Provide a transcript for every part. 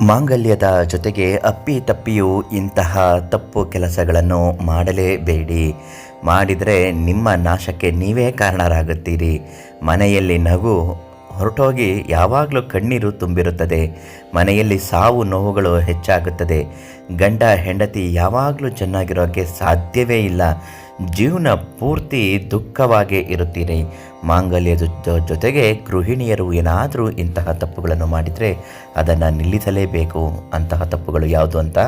ಮಾಂಗಲ್ಯದ ಜೊತೆಗೆ ಅಪ್ಪಿತಪ್ಪಿಯೂ ಇಂತಹ ತಪ್ಪು ಕೆಲಸಗಳನ್ನು ಮಾಡಲೇಬೇಡಿ. ಮಾಡಿದರೆ ನಿಮ್ಮ ನಾಶಕ್ಕೆ ನೀವೇ ಕಾರಣರಾಗುತ್ತೀರಿ. ಮನೆಯಲ್ಲಿ ನಗು ಹೊರಟೋಗಿ ಯಾವಾಗಲೂ ಕಣ್ಣೀರು ತುಂಬಿರುತ್ತದೆ. ಮನೆಯಲ್ಲಿ ಸಾವು ನೋವುಗಳು ಹೆಚ್ಚಾಗುತ್ತದೆ. ಗಂಡ ಹೆಂಡತಿ ಯಾವಾಗಲೂ ಚೆನ್ನಾಗಿರೋಕ್ಕೆ ಸಾಧ್ಯವೇ ಇಲ್ಲ. ಜೀವನ ಪೂರ್ತಿ ದುಃಖವಾಗೇ ಇರುತ್ತೀರಿ. ಮಾಂಗಲ್ಯದ ಜೊತೆಗೆ ಗೃಹಿಣಿಯರು ಏನಾದರೂ ಇಂತಹ ತಪ್ಪುಗಳನ್ನು ಮಾಡಿದರೆ ಅದನ್ನು ನಿಲ್ಲಿಸಲೇಬೇಕು. ಅಂತಹ ತಪ್ಪುಗಳು ಯಾವುದು ಅಂತ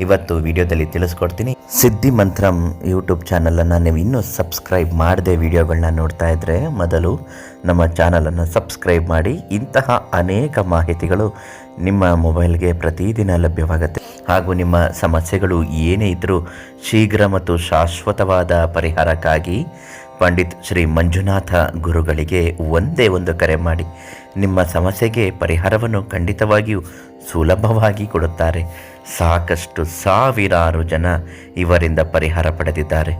ಇವತ್ತು ವಿಡಿಯೋದಲ್ಲಿ ತಿಳಿಸ್ಕೊಡ್ತೀನಿ. ಸಿದ್ಧಿ ಮಂತ್ರಂ ಯೂಟ್ಯೂಬ್ ಚಾನಲನ್ನು ನೀವು ಇನ್ನೂ ಸಬ್ಸ್ಕ್ರೈಬ್ ಮಾಡದೆ ವಿಡಿಯೋಗಳನ್ನ ನೋಡ್ತಾ ಇದ್ದರೆ ಮೊದಲು ನಮ್ಮ ಚಾನಲನ್ನು ಸಬ್ಸ್ಕ್ರೈಬ್ ಮಾಡಿ. ಇಂತಹ ಅನೇಕ ಮಾಹಿತಿಗಳು ನಿಮ್ಮ ಮೊಬೈಲ್ಗೆ ಪ್ರತಿದಿನ ಲಭ್ಯವಾಗುತ್ತೆ. ಹಾಗೂ ನಿಮ್ಮ ಸಮಸ್ಯೆಗಳು ಏನೇ ಇದ್ದರೂ ಶೀಘ್ರ ಮತ್ತು ಶಾಶ್ವತವಾದ ಪರಿಹಾರಕ್ಕಾಗಿ ಪಂಡಿತ್ ಶ್ರೀ ಮಂಜುನಾಥ ಗುರುಗಳಿಗೆ ಒಂದೇ ಒಂದು ಕರೆ ಮಾಡಿ ನಿಮ್ಮ ಸಮಸ್ಯೆಗೆ ಪರಿಹಾರವನ್ನು ಖಂಡಿತವಾಗಿಯೂ ಸುಲಭವಾಗಿ ಕೊಡುತ್ತಾರೆ. ಸಾಕಷ್ಟು ಸಾವಿರಾರು ಜನ ಇವರಿಂದ ಪರಿಹಾರ ಪಡೆದಿದ್ದಾರೆ.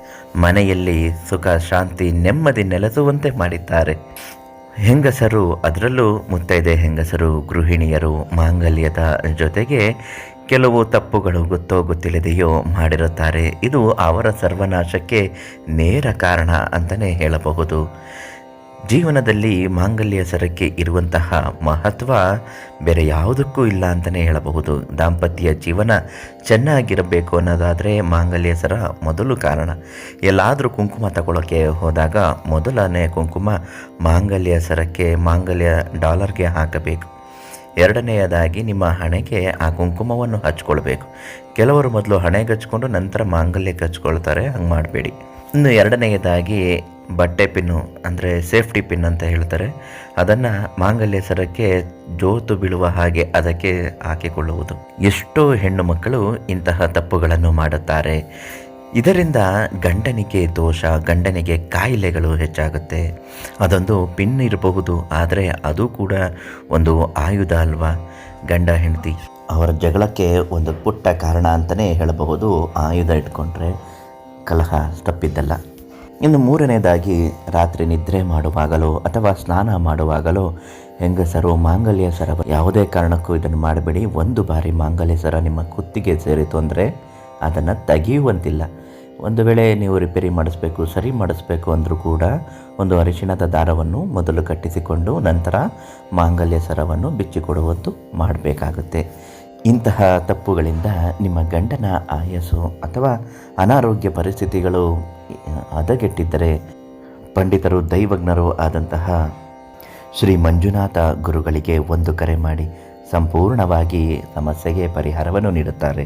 ಮನೆಯಲ್ಲಿ ಸುಖ ಶಾಂತಿ ನೆಮ್ಮದಿ ನೆಲೆಸುವಂತೆ ಮಾಡಿದ್ದಾರೆ. ಹೆಂಗಸರು, ಅದರಲ್ಲೂ ಮುತ್ತೈದೆ ಹೆಂಗಸರು, ಗೃಹಿಣಿಯರು ಮಾಂಗಲ್ಯದ ಜೊತೆಗೆ ಕೆಲವು ತಪ್ಪುಗಳು ಗೊತ್ತೋ ಗೊತ್ತಿಲ್ಲದೆಯೋ ಮಾಡಿರುತ್ತಾರೆ. ಇದು ಅವರ ಸರ್ವನಾಶಕ್ಕೆ ನೇರ ಕಾರಣ ಅಂತಲೇ ಹೇಳಬಹುದು. ಜೀವನದಲ್ಲಿ ಮಾಂಗಲ್ಯ ಸರಕ್ಕೆ ಇರುವಂತಹ ಮಹತ್ವ ಬೇರೆ ಯಾವುದಕ್ಕೂ ಇಲ್ಲ ಅಂತಲೇ ಹೇಳಬಹುದು. ದಾಂಪತ್ಯ ಜೀವನ ಚೆನ್ನಾಗಿರಬೇಕು ಅನ್ನೋದಾದರೆ ಮಾಂಗಲ್ಯ ಸರ ಮೊದಲು ಕಾರಣ. ಎಲ್ಲಾದರೂ ಕುಂಕುಮ ತಗೊಳ್ಳೋಕ್ಕೆ ಹೋದಾಗ ಮೊದಲನೇ ಕುಂಕುಮ ಮಾಂಗಲ್ಯ ಸರಕ್ಕೆ, ಮಾಂಗಲ್ಯ ಡಾಲರ್ಗೆ ಹಾಕಬೇಕು. ಎರಡನೆಯದಾಗಿ ನಿಮ್ಮ ಹಣೆಗೆ ಆ ಕುಂಕುಮವನ್ನು ಹಚ್ಕೊಳ್ಬೇಕು. ಕೆಲವರು ಮೊದಲು ಹಣೆಗೆ ಹಚ್ಕೊಂಡು ನಂತರ ಮಾಂಗಲ್ಯಕ್ಕೆ ಹಚ್ಕೊಳ್ತಾರೆ, ಹಂಗೆ ಮಾಡಬೇಡಿ. ಇನ್ನು ಎರಡನೆಯದಾಗಿ ಬಟ್ಟೆ ಪಿನ್ನು ಅಂದರೆ ಸೇಫ್ಟಿ ಪಿನ್ ಅಂತ ಹೇಳ್ತಾರೆ, ಅದನ್ನು ಮಾಂಗಲ್ಯ ಸರಕ್ಕೆ ಜೋತು ಬೀಳುವ ಹಾಗೆ ಅದಕ್ಕೆ ಹಾಕಿಕೊಳ್ಳುವುದು. ಎಷ್ಟೋ ಹೆಣ್ಣು ಮಕ್ಕಳು ಇಂತಹ ತಪ್ಪುಗಳನ್ನು ಮಾಡುತ್ತಾರೆ. ಇದರಿಂದ ಗಂಡನಿಗೆ ದೋಷ, ಗಂಡನಿಗೆ ಕಾಯಿಲೆಗಳು ಹೆಚ್ಚಾಗುತ್ತೆ. ಅದೊಂದು ಪಿನ್ ಇರಬಹುದು, ಆದರೆ ಅದು ಕೂಡ ಒಂದು ಆಯುಧ ಅಲ್ವಾ. ಗಂಡ ಹೆಂಡತಿ ಅವರ ಜಗಳಕ್ಕೆ ಒಂದು ಪುಟ್ಟ ಕಾರಣ ಅಂತಲೇ ಹೇಳಬಹುದು. ಆಯುಧ ಇಟ್ಕೊಂಡ್ರೆ ಕಲಹ ತಪ್ಪಿದ್ದಲ್ಲ. ಇನ್ನು ಮೂರನೇದಾಗಿ ರಾತ್ರಿ ನಿದ್ರೆ ಮಾಡುವಾಗಲೋ ಅಥವಾ ಸ್ನಾನ ಮಾಡುವಾಗಲೋ ಹೆಂಗಸರು ಮಾಂಗಲ್ಯ ಸರ ಯಾವುದೇ ಕಾರಣಕ್ಕೂ ಇದನ್ನು ಮಾಡಬೇಡಿ. ಒಂದು ಬಾರಿ ಮಾಂಗಲ್ಯ ಸರ ನಿಮ್ಮ ಕುತ್ತಿಗೆ ಸೇರಿತು ಅಂದರೆ ಅದನ್ನು ತೆಗೆಯುವಂತಿಲ್ಲ. ಒಂದು ವೇಳೆ ನೀವು ರಿಪೇರಿ ಮಾಡಿಸ್ಬೇಕು, ಸರಿ ಮಾಡಿಸ್ಬೇಕು ಅಂದರೂ ಕೂಡ ಒಂದು ಅರಿಶಿಣದ ದಾರವನ್ನು ಮೊದಲು ಕಟ್ಟಿಸಿಕೊಂಡು ನಂತರ ಮಾಂಗಲ್ಯ ಸರವನ್ನು ಬಿಚ್ಚಿಕೊಡುವಂತೂ ಮಾಡಬೇಕಾಗುತ್ತೆ. ಇಂತಹ ತಪ್ಪುಗಳಿಂದ ನಿಮ್ಮ ಗಂಡನ ಆಯಸ್ಸು ಅಥವಾ ಅನಾರೋಗ್ಯ ಪರಿಸ್ಥಿತಿಗಳು ಹದಗೆಟ್ಟಿದ್ದರೆ ಪಂಡಿತರು, ದೈವಜ್ಞರು ಆದಂತಹ ಶ್ರೀ ಮಂಜುನಾಥ ಗುರುಗಳಿಗೆ ಒಂದು ಕರೆ ಮಾಡಿ ಸಂಪೂರ್ಣವಾಗಿ ಸಮಸ್ಯೆಗೆ ಪರಿಹಾರವನ್ನು ನೀಡುತ್ತಾರೆ.